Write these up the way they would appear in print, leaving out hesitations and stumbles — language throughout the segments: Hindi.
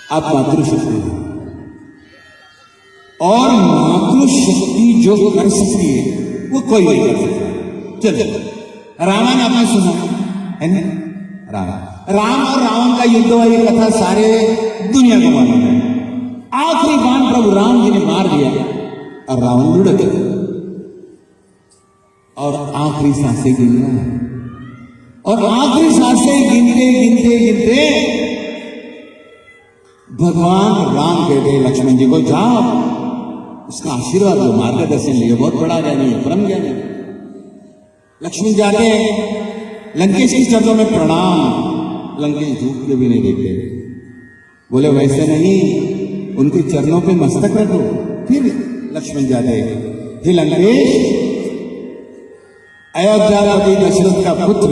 आप मातृशक्ति हैं और मातृशक्ति जो कर सकती है वो कोई नहीं कर सकता। चलो रामायण आपने सुना है ना? राम और रावण का युद्ध वाली कथा सारे दुनिया को मालूम है। आखिरी बाण प्रभु राम जी ने मार दिया और रावण लुढ़क गया और आखिरी सांसें गिन रहा है और आखिरी सांसें गिनते गिनते गिनते भगवान राम कहते लक्ष्मण जी को जाओ उसका आशीर्वाद लो, मार्गदर्शन लियो, बहुत बड़ा ज्ञानी है, परम ज्ञानी। लक्ष्मण जाते हैं लंकेश के चरणों में प्रणाम। लंकेश झुक के भी नहीं देखते, बोले वैसे नहीं, उनके चरणों पे मस्तक रखो। फिर लक्ष्मण जाते, हे लंकेश, अयोध्यापति दशरथ का पुत्र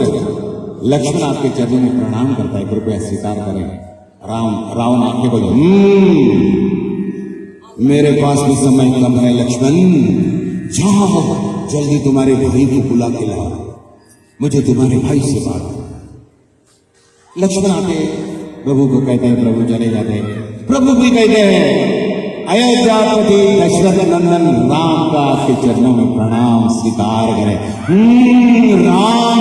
लक्ष्मण आपके चरणों में प्रणाम करता है, कृपया स्वीकार करें। रावण आके बोले मेरे पास भी समय कम है लक्ष्मण, जाओ जल्दी तुम्हारे भाई को बुला के लाओ, मुझे तुम्हारे भाई से बात। लक्ष्मण आके प्रभु को कहते हैं, प्रभु चले जाते हैं। प्रभु भी कहते हैं अयोध्यापति दशरथ नंदन राम का आपके चरणों में प्रणाम स्वीकार करें। राम,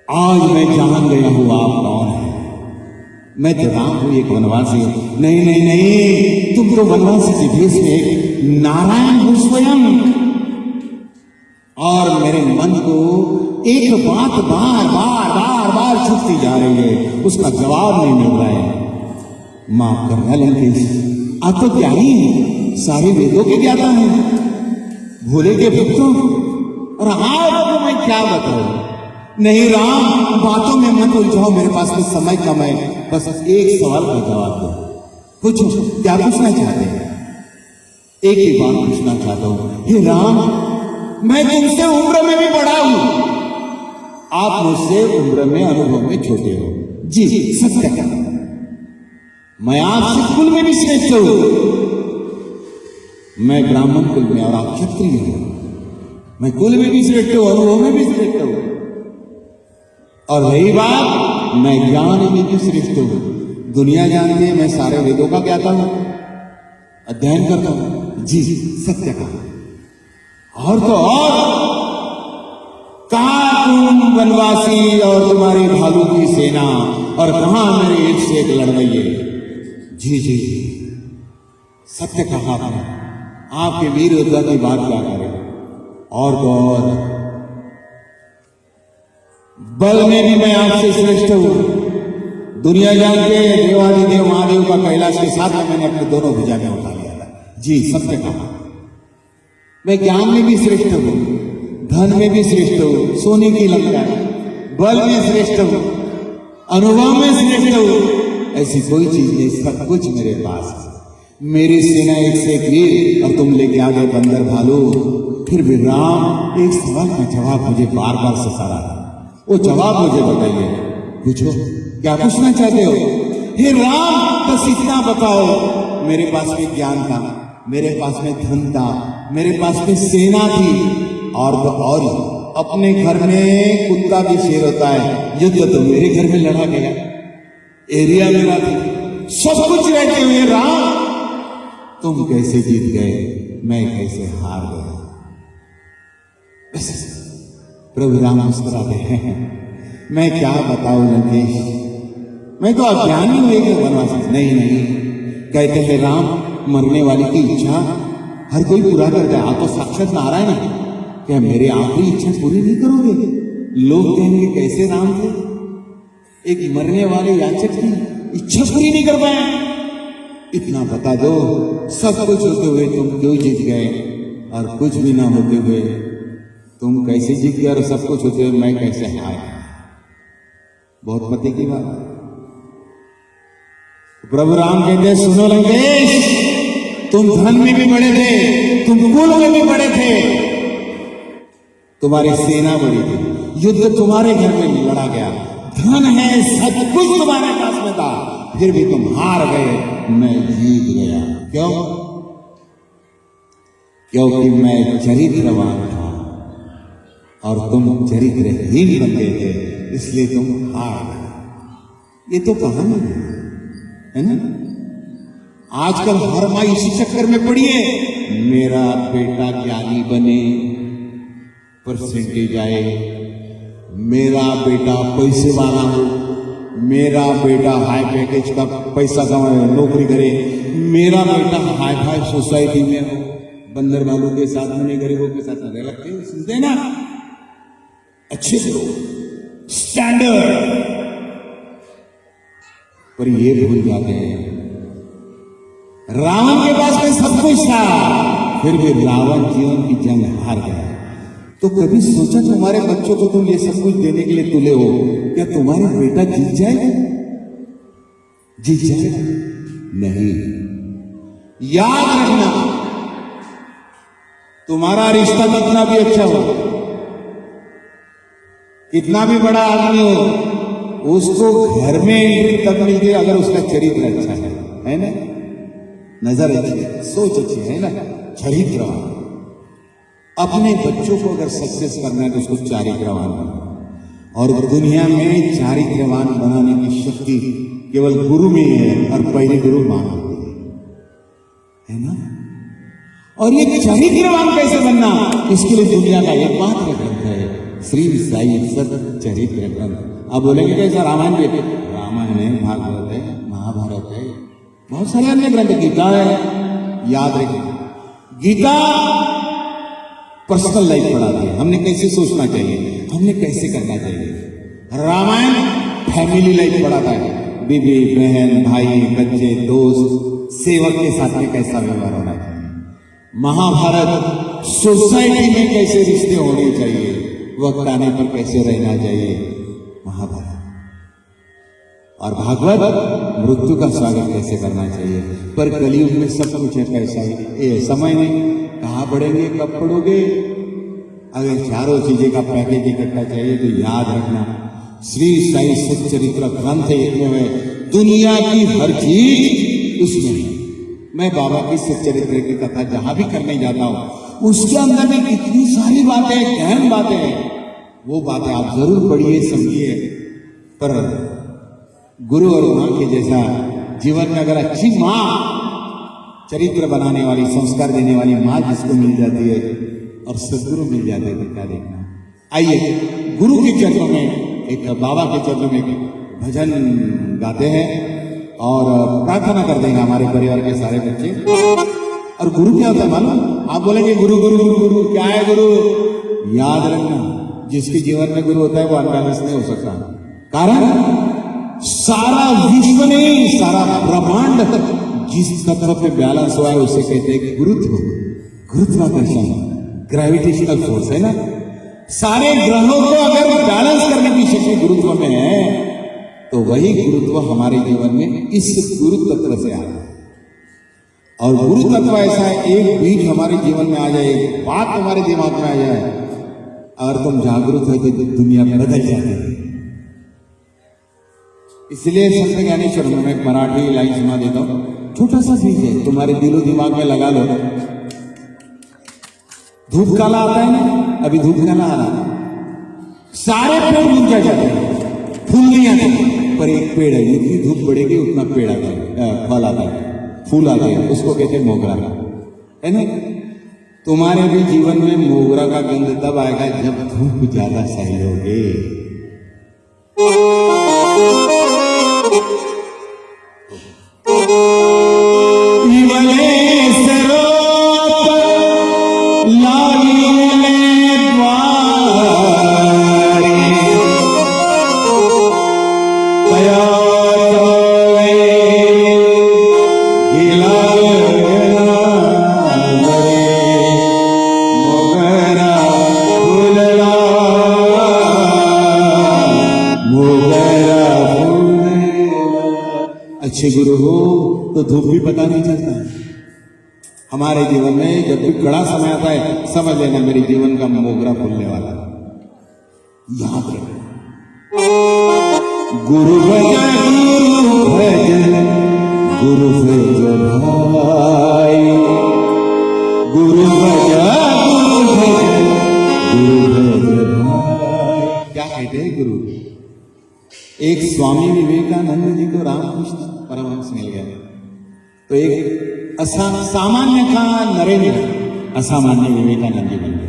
आज मैं जान गया हूं आप कौन है। मैं तो राम हूं, एक वनवासी। नहीं नहीं नहीं, तुम तो वनवासी के भेष में एक नारायण हो स्वयं। और मेरे मन को एक बात बार बार बार बार छूटती जा रही है, उसका जवाब नहीं मिल रहा है। माफ करना लंकेश, आप तो क्या ही है, सारे वेदों के ज्ञाता हैं, भोले के भक्तों, और आपको मैं क्या बताऊं। नहीं राम, बातों में मत उलझाओ, मेरे पास में समय कम है, बस एक सवाल का जवाब दो। पूछो, क्या पूछना चाहते हैं? एक ही बात पूछना चाहता हूं। हे राम, मैं तुमसे उम्र में भी बड़ा हूं, आप मुझसे उम्र में अनुभव में छोटे हो। जी सत्य है, मैं आपसे कुल में भी श्रेष्ठ हूं। मैं ब्राह्मण कुल में और आप क्षत्रिय हैं। मैं कुल में भी श्रेष्ठ हूं, अनुभव में भी श्रेष्ठ हूं, और रही बात मैं ज्ञान में भी श्रेष्ठ हूं। दुनिया जानती है मैं सारे वेदों का ज्ञाता हूं, अध्ययन करता हूं। जी सत्य कहा। और तो और कहां तुम वनवासी और तुम्हारी भालू की सेना, और कहां मेरे एक से एक लड़वैये। जी जी सत्य कहा आपने, आपके वीर योद्धा की बात क्या करें। और तो और बल में भी मैं आपसे श्रेष्ठ हूं। दुनिया जानते हैं देवादिदेव महादेव का कैलाश के साथ में मैंने अपने दोनों भुजा में उठा लिया था। जी सत्य कहा। मैं ज्ञान में भी श्रेष्ठ हूं, धन में भी श्रेष्ठ हूं, सोने की लंका, बल में श्रेष्ठ हूं, अनुभव में श्रेष्ठ हूं। ऐसी कोई चीज नहीं, सब कुछ मेरे पास है। मेरी सेना एक से एक वीर, और तुम लेके आ गए बंदर भालू। फिर भी राम, एक सवाल का जवाब मुझे बार बार सता रहा था, वो जवाब मुझे बताइए। पूछो, क्या पूछना चाहते हो? हे राम, बस इतना बताओ, मेरे पास में ज्ञान था, मेरे पास में धन था, मेरे पास में सेना थी, और तो और अपने घर में कुत्ता भी शेर होता है, युद्ध तो मेरे घर में लड़ा गया, एरिया मेरा थी, सब कुछ रहते हुए राम तुम कैसे जीत गए, मैं कैसे हार गया। प्रभु राम मुस्कुराते हैं, मैं क्या बताऊं लंकेश, मैं तो अज्ञानी हूं, एक वनवासी। नहीं नहीं, कहते हैं राम, मरने वाले की इच्छा हर कोई पूरा करता है। आप तो साक्षात नारायण है, क्या मेरे आखिरी इच्छा पूरी नहीं करोगे? लोग कहेंगे कैसे राम थे, एक मरने वाले याचक की इच्छा पूरी नहीं कर पाए। इतना बता दो, सब कुछ होते हुए तुम क्यों जीत गए, और कुछ भी ना होते हुए तुम कैसे जीत गए, और सब कुछ होते हुए मैं कैसे हारा। बहुत पति की बात। प्रभु राम कहते, सुनो लंकेश, तुम धन में भी बड़े थे, तुम कुल में भी बड़े थे, तुम्हारी सेना बड़ी थी, युद्ध तुम्हारे घर में लड़ा गया, धन है, सब कुछ तुम्हारे पास में था, फिर भी तुम हार गए, मैं जीत गया। क्यों? क्योंकि मैं चरित्रवान था और तुम चरित्रहीन बन गए थे, इसलिए तुम हार गए। ये तो कहानी है ना। आजकल हर माँ इसी चक्कर में पड़ी है, मेरा बेटा ज्ञानी बने, परसेंटेज आए, मेरा बेटा पैसे वाला हो, मेरा बेटा हाई पैकेज का पैसा कमाए, नौकरी करे, मेरा बेटा हाई फाई सोसाइटी में हो, बंदर वालों के साथ में नहीं, गरीबों के साथ में रह लगते हैं, सुनते ना, अच्छे करो, स्टैंडर्ड। पर ये भूल जाते हैं रावण के पास में सब कुछ था, फिर भी रावण जीवन की जंग हार गया। तो कभी सोचा तुम्हारे बच्चों को तुम ये सब कुछ देने के लिए तुले हो, क्या तुम्हारा बेटा जीत जाएगा? जीत जाएगा नहीं। याद रखना, तुम्हारा रिश्ता कितना भी अच्छा हो, कितना भी बड़ा आदमी हो, उसको घर में एंट्री तब मिलती है अगर उसका चरित्र अच्छा है ना, नजर अच्छी है, सोच अच्छी है ना, चरित्र। अपने बच्चों को अगर सक्सेस करना है तो उसको चारित्रवान बनाना, और दुनिया में चारित्रवान बनाने की शक्ति केवल गुरु में है, और पहले गुरु मां होती है ना। और ये चारित्रवान कैसे बनना, इसके लिए दुनिया का एकमात्र ग्रंथ है श्री साई सच्चरित्र ग्रंथ। आप बोलेंगे कि ऐसा रामायण भी है? रामायण है, भागवत है, महाभारत है, बहुत सारे अन्य ग्रंथ, गीता है। याद रखिए, गीता पर्सनल लाइफ पढ़ाती है, हमने कैसे सोचना चाहिए, हमने कैसे करना चाहिए। रामायण फैमिली लाइफ पढ़ाता है, बीवी बहन भाई बच्चे दोस्त सेवक के साथ में कैसा व्यवहार होना चाहिए। महाभारत सोसाइटी में कैसे रिश्ते होने चाहिए, वक्त आने पर कैसे रहना चाहिए, महाभारत। और भागवत मृत्यु का स्वागत कैसे करना चाहिए। पर कलयुग में सब कुछ है पैसा ही, ये समय नहीं, कहाँ बढ़ेंगे, कब पढ़ोगे। अगर चारों चीजें का पैकेज इकट्ठा चाहिए तो याद रखना, श्री साई सच्चरित्र ग्रंथ एकमेव है, दुनिया की हर चीज उसमें है। मैं बाबा की सच्चरित्र की कथा जहां भी करने जाता हूं, उसके अंदर में कितनी सारी बातें, गहन बातें हैं, वो बातें आप जरूर पढ़िए, समझिए। पर गुरु और मां के जैसा जीवन में अगर अच्छी मां, चरित्र बनाने वाली, संस्कार देने वाली मां जिसको मिल जाती है, और सदगुरु मिल जाते हैं, क्या देखना। आइए गुरु के चरणों में, एक बाबा के चरणों में भजन गाते हैं और प्रार्थना कर देंगे हमारे परिवार के सारे बच्चे। और गुरु क्या होता है मालूम? आप बोलेंगे गुरु गुरु गुरु गुरु क्या है गुरु? याद रखना, जिसके जीवन में गुरु होता है वो अनबैलेंस नहीं हो सकता। कारण सारा विश्व नहीं, सारा ब्रह्मांड जिस तत्व पे बैलेंस हुआ है उसे कहते हैं कि गुरुत्व, गुरुत्वाकर्षण, ग्रेविटेशनल फोर्स है ना। सारे ग्रहों को अगर बैलेंस करने की शक्ति गुरुत्व में है, तो वही गुरुत्व हमारे जीवन में इस गुरु तत्व से आता है। और गुरु तत्व ऐसा है, एक बीज हमारे जीवन में आ जाए, एक बात हमारे दिमाग में आ जाए, अगर तुम जागरूक हो तो दुनिया में बदल जाती है। इसलिए संत ज्ञानेश्वर में एक मराठी लाइन सुना देता हूं, छोटा सा बीज है, तुम्हारे दिलो दिमाग में लगा लो। धूप काला आता है ना, अभी धूप काला आ रहा, सारे पेड़ मुरझा जाते हैं, फूल नहीं आते, पर एक पेड़ है, जितनी धूप बढ़ेगी उतना पेड़ आता है, फल आता है, फूल आते हैं, उसको कहते हैं मोगरा, है ना। तुम्हारे भी जीवन में मोगरा का गंध तब आएगा जब धूप ज्यादा सहेलोगे। अच्छे गुरु हो तो धूप भी पता नहीं चलता है। हमारे जीवन में जब भी कड़ा समय आता है, समझ लेना मेरे जीवन का मोगरा फूलने वाला। याद रखना, गुरु भजन गुरु भजन भाई, गुरु भजन गुरु भजन भाई। क्या कहते हैं गुरु? एक स्वामी विवेकानंद जी को रामकृष्ण परमहंस मिल गया, तो एक सामान्य का नरेंद्र असामान्य विवेकानंद जी बन गए।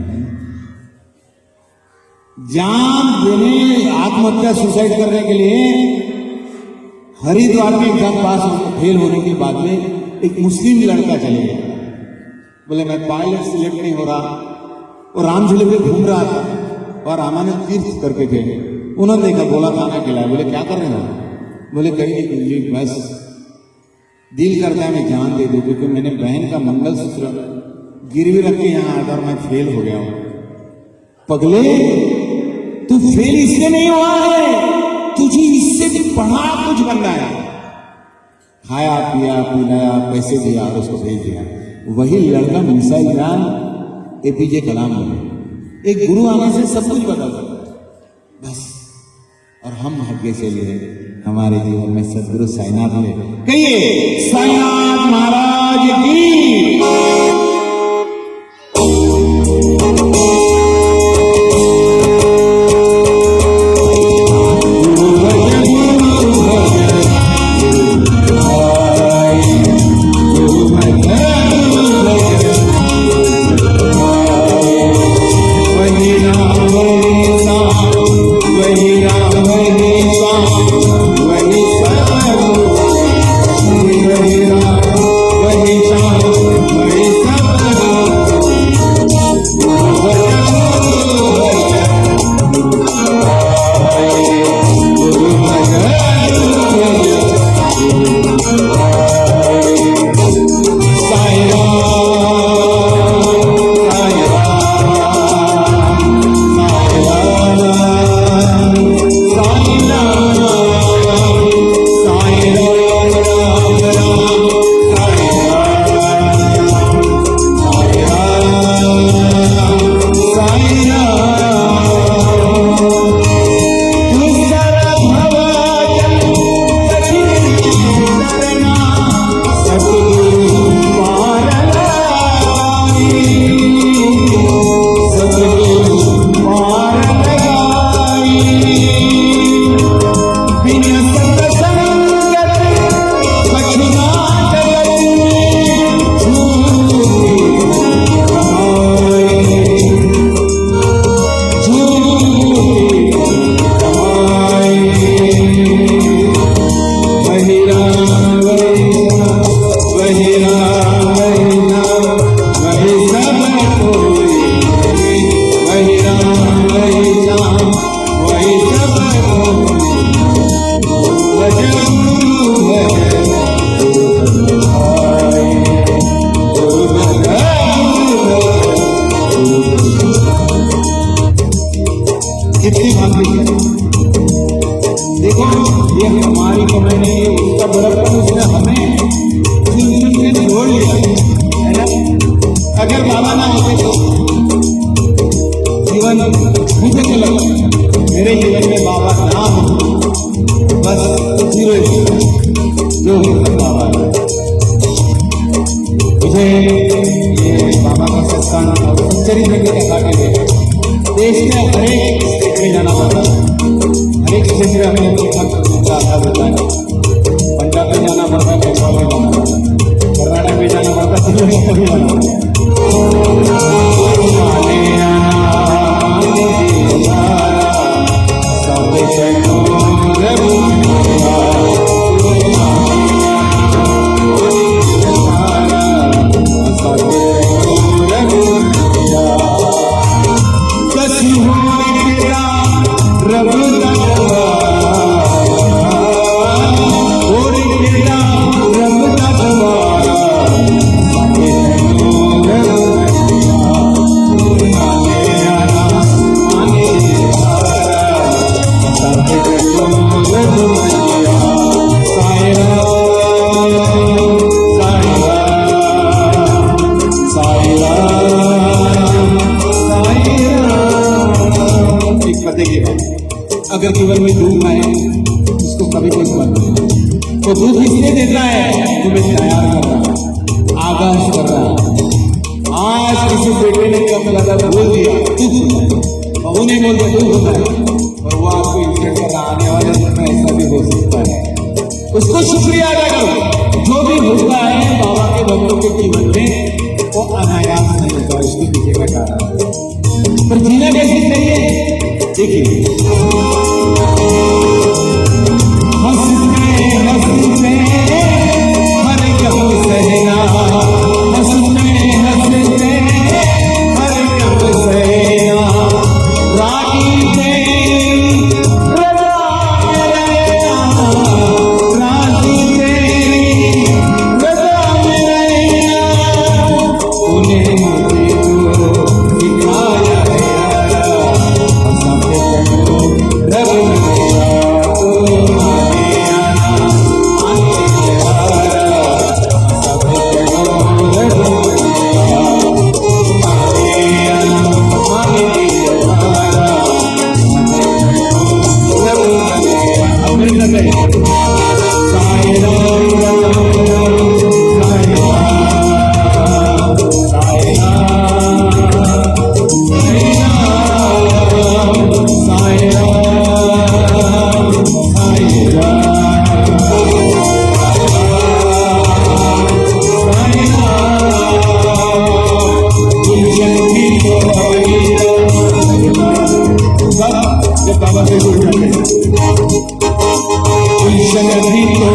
जान देने आत्महत्या सुसाइड करने के लिए हरिद्वार में एग्जाम पास फेल होने के बाद में एक मुस्लिम लड़का चले गया, बोले मैं पायलट सिलेक्ट नहीं हो रहा, और राम झूले पे घूम रहा था और रामानंद तीर्थ करके थे, उन्होंने देखा, बोला खाना खिलाया, बोले क्या कर रहे हो, बोले कहीं नहीं, बस दिल करता है मैं जान दे दूं, क्योंकि मैंने बहन का मंगलसूत्र गिरवी रख के यहाँ आकर मैं फेल हो गया हूं। पगले, तू फेल इससे नहीं हुआ है, तुझे इससे भी बड़ा कुछ बनना है। खाया पिया पिलाया, पैसे दिया और उसको भेज दिया। वही लड़का मिसाइल ईरान एपीजे कलाम बने। एक गुरु आने से सब कुछ बदल सकता है बस। और हम भाग्य से लिए हमारे जीवन में सदगुरु साईनाथ ने, कहिए साईनाथ महाराज की। कितनी भाग्य है। देखो ये हमारी कमाई है, उसका बड़प्पन उसने हमें जोड़ लिया है ना। अगर बाबा ना होते तो जीवन मुझे तो लगता मेरे जीवन में बाबा ना हो बस जीरो जो बाबा मुझे ये बाबा का सत्संग और चरित्र की कथा के लिए देश में हर एक स्टेट में जाना पड़ता है, हर एक क्षेत्र में अपने होता है। पंजाब में जाना पड़ता है, बंगाल में जाना पड़ता है, कर्नाटक में जाना पड़ता है, दिल्ली में भी जाना पड़ता है। अगर जीवन में दुख आए उसको कभी कोई मत नहीं, तो दुख इसलिए देता है तुम्हें तैयार कर रहा, आगाज कर रहा। आज किसी बेटे ने कम लगा बोल दिया दुख, बहू ने बोल दिया दुख होता है, और वो आपको इंस्टेंट कर रहा आने वाले समय उसको शुक्रिया अदा करो। जो भी होता है बाबा के भक्तों के जीवन में वो अनायास नहीं होता, उसके पीछे का कारण। पर जीना कैसे चाहिए देखिए, हंसते हंसते हर गम सहना, हंसते हंसते हर गम सहना, रागी तेरी रजा में रहना, रागी तेरी रजा में रहना, उन्हें मुझे तो सिखाया गया, हंसते चलो रब मेरा तो माने आना, आने प्यारा, हंसते चलो रब मेरा माने आना, माने प्यारा, रब मेरा। अमृत में साई राम राम साई राम, साई राम साई राम, साई राम साई राम, साई राम। गुलशन की तो सब जब बाबा से जुड़ जाते हैं, गुलशन भी तो